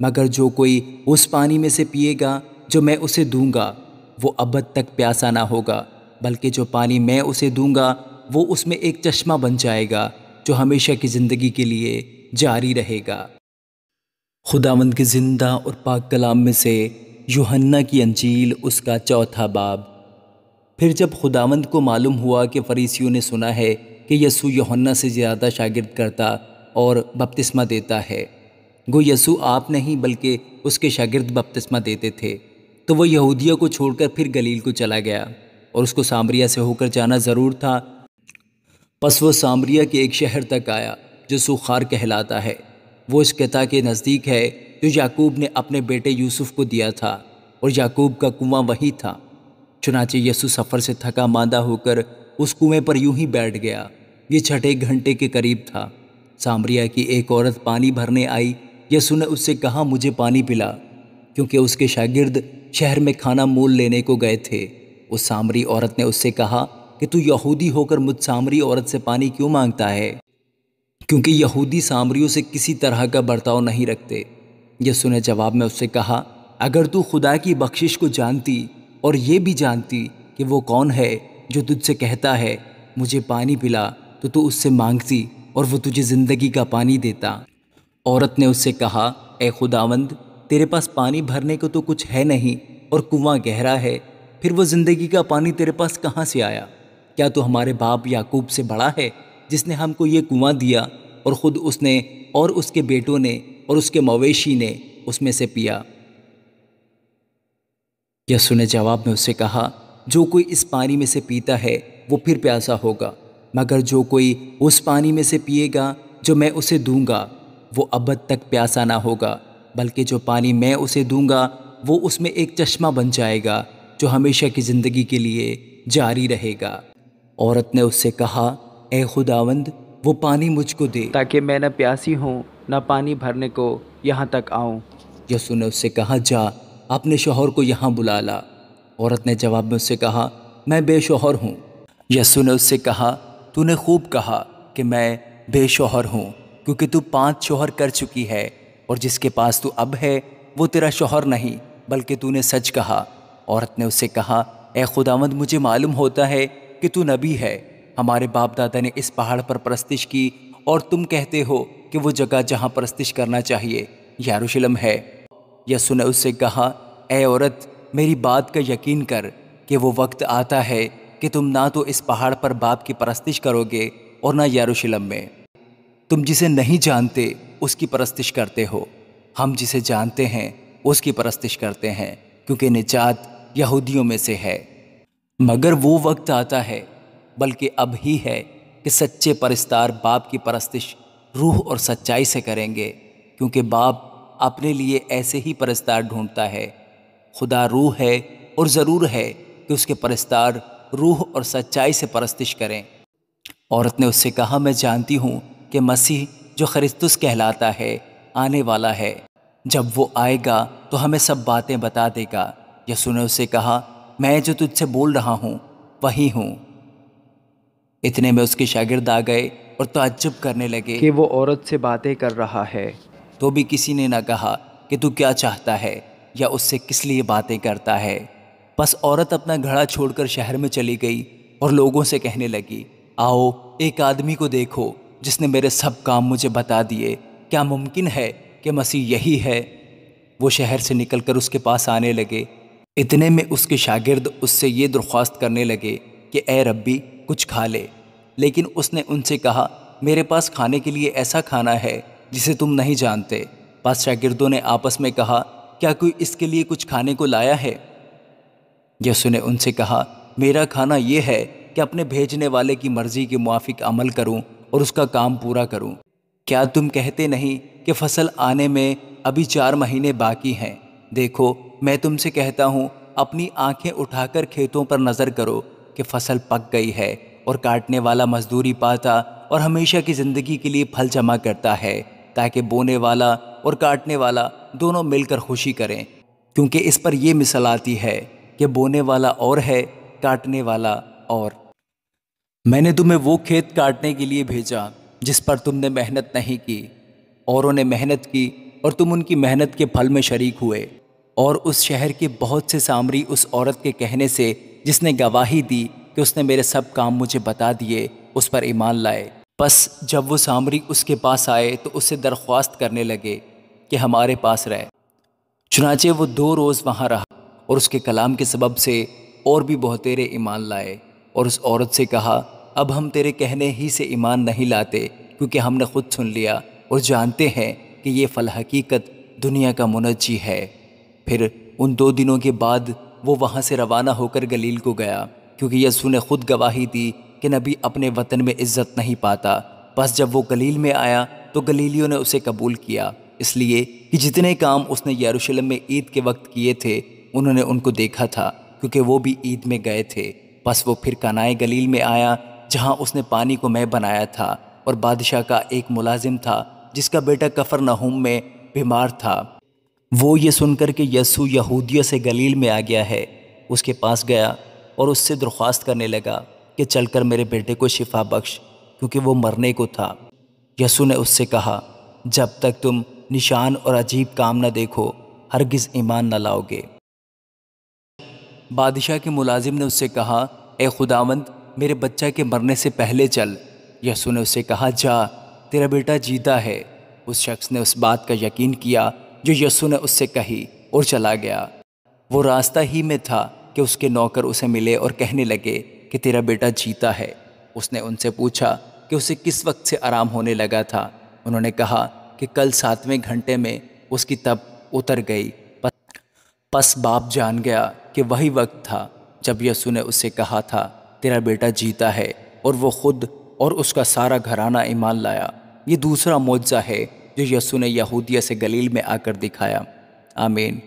مگر جو کوئی اس پانی میں سے پیے گا جو میں اسے دوں گا وہ ابد تک پیاسا نہ ہوگا، بلکہ جو پانی میں اسے دوں گا وہ اس میں ایک چشمہ بن جائے گا جو ہمیشہ کی زندگی کے لیے جاری رہے گا۔ خداوند کے زندہ اور پاک کلام میں سے یوحنا کی انجیل، اس کا 4واں باب۔ پھر جب خداوند کو معلوم ہوا کہ فریسیوں نے سنا ہے کہ یسوع یوحنا سے زیادہ شاگرد کرتا اور بپتسمہ دیتا ہے، گو یسوع آپ نہیں بلکہ اس کے شاگرد بپتسمہ دیتے تھے، تو وہ یہودیہ کو چھوڑ کر پھر گلیل کو چلا گیا، اور اس کو سامریہ سے ہو کر جانا ضرور تھا۔ پس وہ سامریہ کے ایک شہر تک آیا جو سوخار کہلاتا ہے، وہ اس قطع کے نزدیک ہے جو یعقوب نے اپنے بیٹے یوسف کو دیا تھا، اور یعقوب کا کنواں وہی تھا۔ چنانچہ یسوع سفر سے تھکا ماندہ ہو کر اس کنویں پر یوں ہی بیٹھ گیا۔ یہ 6 گھنٹے کے قریب تھا۔ سامریہ کی ایک عورت پانی بھرنے آئی، یسوع نے اس سے کہا، مجھے پانی پلا، کیونکہ اس کے شاگرد شہر میں کھانا مول لینے کو گئے تھے۔ اس سامری عورت نے اس سے کہا کہ تو یہودی ہو کر مجھ سامری عورت سے پانی کیوں مانگتا ہے؟ کیونکہ یہودی سامریوں سے کسی طرح کا برتاؤ نہیں رکھتے۔ یسوع نے جواب میں اس سے کہا، اگر تو خدا کی بخشش کو جانتی اور یہ بھی جانتی کہ وہ کون ہے جو تجھ سے کہتا ہے مجھے پانی پلا، تو اس سے مانگتی اور وہ تجھے زندگی کا پانی دیتا۔ عورت نے اس سے کہا، اے خداوند، تیرے پاس پانی بھرنے کو تو کچھ ہے نہیں، اور کنواں گہرا ہے، پھر وہ زندگی کا پانی تیرے پاس کہاں سے آیا؟ کیا تو ہمارے باپ یعقوب سے بڑا ہے جس نے ہم کو یہ کنواں دیا، اور خود اس نے اور اس کے بیٹوں نے اور اس کے مویشی نے اس میں سے پیا؟ یسوع نے جواب میں اس سے کہا، جو کوئی اس پانی میں سے پیتا ہے وہ پھر پیاسا ہوگا، مگر جو کوئی اس پانی میں سے پیے گا جو میں اسے دوں گا وہ ابد تک پیاسا نہ ہوگا، بلکہ جو پانی میں اسے دوں گا وہ اس میں ایک چشمہ بن جائے گا جو ہمیشہ کی زندگی کے لیے جاری رہے گا۔ عورت نے اس سے کہا، اے خداوند، وہ پانی مجھ کو دے تاکہ میں نہ پیاسی ہوں نہ پانی بھرنے کو یہاں تک آؤں۔ یسوع نے اس سے کہا، جا اپنے شوہر کو یہاں بلا لا۔ عورت نے جواب میں اس سے کہا، میں بے شوہر ہوں۔ یسوع نے اس سے کہا، تو نے خوب کہا کہ میں بے شوہر ہوں، کیونکہ تو 5 شوہر کر چکی ہے، اور جس کے پاس تو اب ہے وہ تیرا شوہر نہیں، بلکہ تو نے سچ کہا۔ عورت نے اس سے کہا، اے خداوند، مجھے معلوم ہوتا ہے کہ تو نبی ہے۔ ہمارے باپ دادا نے اس پہاڑ پر پرستش کی، اور تم کہتے ہو کہ وہ جگہ جہاں پرستش کرنا چاہیے یروشلم ہے۔ یسوع نے اس سے کہا، اے عورت، میری بات کا یقین کر کہ وہ وقت آتا ہے کہ تم نہ تو اس پہاڑ پر باپ کی پرستش کرو گے اور نہ یروشلم میں۔ تم جسے نہیں جانتے اس کی پرستش کرتے ہو، ہم جسے جانتے ہیں اس کی پرستش کرتے ہیں، کیونکہ نجات یہودیوں میں سے ہے۔ مگر وہ وقت آتا ہے، بلکہ اب ہی ہے، کہ سچے پرستار باپ کی پرستش روح اور سچائی سے کریں گے، کیونکہ باپ اپنے لیے ایسے ہی پرستار ڈھونڈتا ہے۔ خدا روح ہے، اور ضرور ہے کہ اس کے پرستار روح اور سچائی سے پرستش کریں۔ عورت نے اس سے کہا، میں جانتی ہوں کہ مسیح جو خرسطس کہلاتا ہے آنے والا ہے، جب وہ آئے گا تو ہمیں سب باتیں بتا دے گا۔ یسوع نے اس سے کہا، میں جو تجھ سے بول رہا ہوں وہی ہوں۔ اتنے میں اس کے شاگرد آ گئے اور تعجب کرنے لگے کہ وہ عورت سے باتیں کر رہا ہے۔ تو بھی کسی نے نہ کہا کہ تو کیا چاہتا ہے یا اس سے کس لیے باتیں کرتا ہے۔ پس عورت اپنا گھڑا چھوڑ کر شہر میں چلی گئی اور لوگوں سے کہنے لگی، آؤ ایک آدمی کو دیکھو جس نے میرے سب کام مجھے بتا دیے، کیا ممکن ہے کہ مسیح یہی ہے؟ وہ شہر سے نکل کر اس کے پاس آنے لگے۔ اتنے میں اس کے شاگرد اس سے یہ درخواست کرنے لگے کہ اے ربی، کچھ کھا لے۔ لیکن اس نے ان سے کہا، میرے پاس کھانے کے لیے ایسا کھانا ہے جسے تم نہیں جانتے۔ پس شاگردوں نے آپس میں کہا، کیا کوئی اس کے لیے کچھ کھانے کو لایا ہے؟ یسوع نے ان سے کہا، میرا کھانا یہ ہے کہ اپنے بھیجنے والے کی مرضی کے موافق عمل کروں اور اس کا کام پورا کروں۔ کیا تم کہتے نہیں کہ فصل آنے میں ابھی 4 مہینے باقی ہیں؟ دیکھو، میں تم سے کہتا ہوں، اپنی آنکھیں اٹھا کر کھیتوں پر نظر کرو کہ فصل پک گئی ہے، اور کاٹنے والا مزدوری پاتا اور ہمیشہ کی زندگی کے لیے پھل جمع کرتا ہے، تاکہ بونے والا اور کاٹنے والا دونوں مل کر خوشی کریں۔ کیونکہ اس پر یہ مثال آتی ہے کہ بونے والا اور ہے، کاٹنے والا اور۔ میں نے تمہیں وہ کھیت کاٹنے کے لیے بھیجا جس پر تم نے محنت نہیں کی، اوروں نے محنت کی اور تم ان کی محنت کے پھل میں شریک ہوئے۔ اور اس شہر کے بہت سے سامری اس عورت کے کہنے سے جس نے گواہی دی کہ اس نے میرے سب کام مجھے بتا دیے، اس پر ایمان لائے۔ پس جب وہ سامری اس کے پاس آئے تو اس سے درخواست کرنے لگے کہ ہمارے پاس رہ۔ چنانچہ وہ 2 روز وہاں رہا اور اس کے کلام کے سبب سے اور بھی بہتیرے ایمان لائے۔ اور اس عورت سے کہا، اب ہم تیرے کہنے ہی سے ایمان نہیں لاتے، کیونکہ ہم نے خود سن لیا اور جانتے ہیں کہ یہ فی الحقیقت دنیا کا منجی ہے۔ پھر ان 2 دنوں کے بعد وہ وہاں سے روانہ ہو کر گلیل کو گیا، کیونکہ یسوع نے خود گواہی دی کہ نبی اپنے وطن میں عزت نہیں پاتا۔ بس جب وہ گلیل میں آیا تو گلیلیوں نے اسے قبول کیا، اس لیے کہ جتنے کام اس نے یروشلم میں عید کے وقت کیے تھے انہوں نے ان کو دیکھا تھا، کیونکہ وہ بھی عید میں گئے تھے۔ بس وہ پھر کانائے گلیل میں آیا جہاں اس نے پانی کو مے بنایا تھا، اور بادشاہ کا ایک ملازم تھا جس کا بیٹا کفرنہوم میں بیمار تھا۔ وہ یہ سن کر کہ یسوع یہودیہ سے گلیل میں آ گیا ہے، اس کے پاس گیا اور اس سے درخواست کرنے لگا کہ چل کر میرے بیٹے کو شفا بخش، کیونکہ وہ مرنے کو تھا۔ یسوع نے اس سے کہا، جب تک تم نشان اور عجیب کام نہ دیکھو ہرگز ایمان نہ لاؤ گے۔ بادشاہ کے ملازم نے اس سے کہا، اے خداوند، میرے بچہ کے مرنے سے پہلے چل۔ یسوع نے اس سے کہا، جا، تیرا بیٹا جیتا ہے۔ اس شخص نے اس بات کا یقین کیا جو یسوع نے اس سے کہی اور چلا گیا۔ وہ راستہ ہی میں تھا کہ اس کے نوکر اسے ملے اور کہنے لگے کہ تیرا بیٹا جیتا ہے۔ اس نے ان سے پوچھا کہ اسے کس وقت سے آرام ہونے لگا تھا۔ انہوں نے کہا کہ کل 7ویں گھنٹے میں اس کی تب اتر گئی۔ پس باپ جان گیا کہ وہی وقت تھا جب یسوع نے اس سے کہا تھا، تیرا بیٹا جیتا ہے، اور وہ خود اور اس کا سارا گھرانہ ایمان لایا۔ یہ دوسرا معجزہ ہے جو یسوع نے یہودیہ سے گلیل میں آ کر دکھایا۔ آمین۔